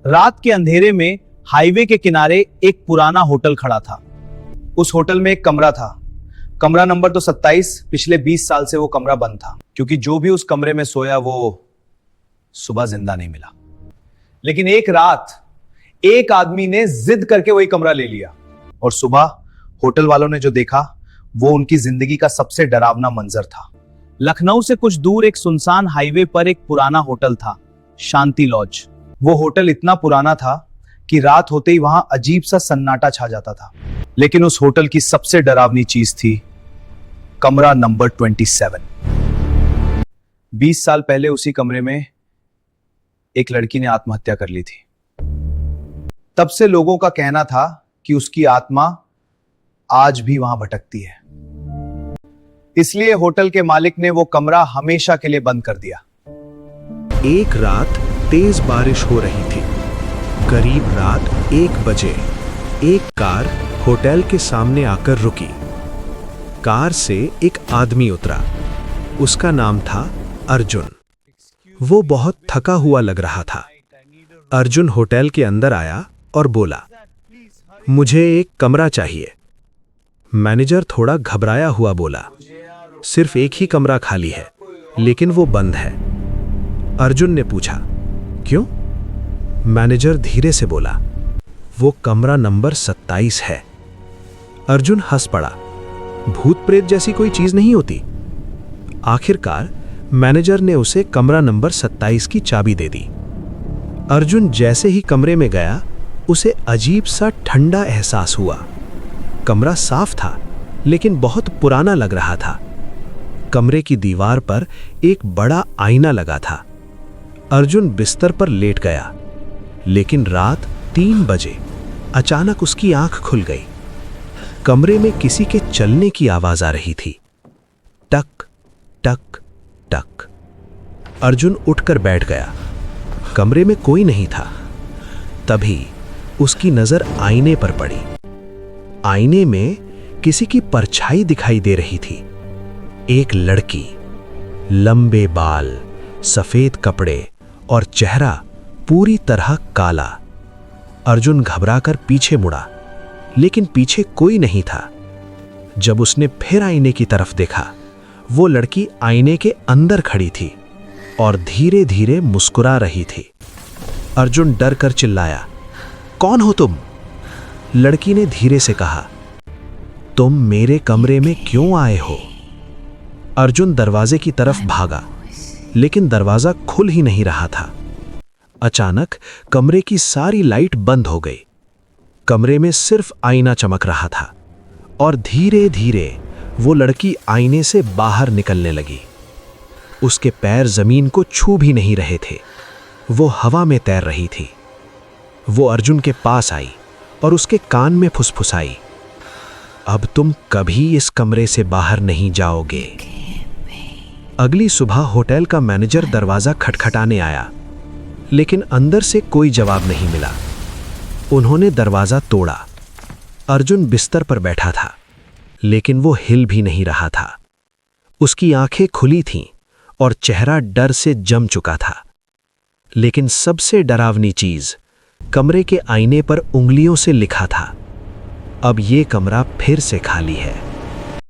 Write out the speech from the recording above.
रात के अंधेरे में हाईवे के किनारे एक पुराना होटल खड़ा था। उस होटल में एक कमरा था। कमरा नंबर तो 27। पिछले 20 साल से वो कमरा बंद था, क्योंकि जो भी उस कमरे में सोया वो सुबह जिंदा नहीं मिला। लेकिन एक रात एक आदमी ने जिद करके वही कमरा ले लिया, और सुबह होटल वालों ने जो देखा वो उनकी जिंदगी का सबसे डरावना मंजर था। लखनऊ से कुछ दूर एक सुनसान हाईवे पर एक पुराना होटल था, शांति लॉज। वो होटल इतना पुराना था कि रात होते ही वहां अजीब सा सन्नाटा छा जाता था। लेकिन उस होटल की सबसे डरावनी चीज थी कमरा नंबर 27। 20 साल पहले उसी कमरे में एक लड़की ने आत्महत्या कर ली थी। तब से लोगों का कहना था कि उसकी आत्मा आज भी वहां भटकती है। इसलिए होटल के मालिक ने वो कमरा हमेशा के लिए बंद कर दिया। एक रात तेज बारिश हो रही थी। करीब रात 1 बजे एक कार होटल के सामने आकर रुकी। कार से एक आदमी उतरा। उसका नाम था अर्जुन। वो बहुत थका हुआ लग रहा था। अर्जुन होटल के अंदर आया और बोला, मुझे एक कमरा चाहिए। मैनेजर थोड़ा घबराया हुआ बोला, सिर्फ एक ही कमरा खाली है, लेकिन वो बंद है। अर्जुन ने पूछा, क्यों? मैनेजर धीरे से बोला, वो कमरा नंबर 27 है। अर्जुन हंस पड़ा। भूत प्रेत जैसी कोई चीज नहीं होती। आखिरकार मैनेजर ने उसे कमरा नंबर 27 की चाबी दे दी। अर्जुन जैसे ही कमरे में गया, उसे अजीब सा ठंडा एहसास हुआ। कमरा साफ था, लेकिन बहुत पुराना लग रहा था। कमरे की दीवार पर एक बड़ा आईना लगा था। अर्जुन बिस्तर पर लेट गया, लेकिन रात 3 बजे अचानक उसकी आंख खुल गई। कमरे में किसी के चलने की आवाज आ रही थी, टक टक टक। अर्जुन उठकर बैठ गया। कमरे में कोई नहीं था। तभी उसकी नजर आईने पर पड़ी। आईने में किसी की परछाई दिखाई दे रही थी। एक लड़की, लंबे बाल, सफेद कपड़े और चेहरा पूरी तरह काला। अर्जुन घबराकर पीछे मुड़ा, लेकिन पीछे कोई नहीं था। जब उसने फिर आईने की तरफ देखा, वो लड़की आईने के अंदर खड़ी थी और धीरे धीरे मुस्कुरा रही थी। अर्जुन डर कर चिल्लाया, कौन हो तुम? लड़की ने धीरे से कहा, तुम मेरे कमरे में क्यों आए हो? अर्जुन दरवाजे की तरफ भागा, लेकिन दरवाजा खुल ही नहीं रहा था। अचानक कमरे की सारी लाइट बंद हो गई। कमरे में सिर्फ आईना चमक रहा था, और धीरे धीरे वो लड़की आईने से बाहर निकलने लगी। उसके पैर जमीन को छू भी नहीं रहे थे। वो हवा में तैर रही थी। वो अर्जुन के पास आई और उसके कान में फुसफुसाई, अब तुम कभी इस कमरे से बाहर नहीं जाओगे। अगली सुबह होटल का मैनेजर दरवाजा खटखटाने आया, लेकिन अंदर से कोई जवाब नहीं मिला। उन्होंने दरवाजा तोड़ा। अर्जुन बिस्तर पर बैठा था, लेकिन वो हिल भी नहीं रहा था। उसकी आंखें खुली थीं और चेहरा डर से जम चुका था। लेकिन सबसे डरावनी चीज, कमरे के आईने पर उंगलियों से लिखा था, अब ये कमरा फिर से खाली है।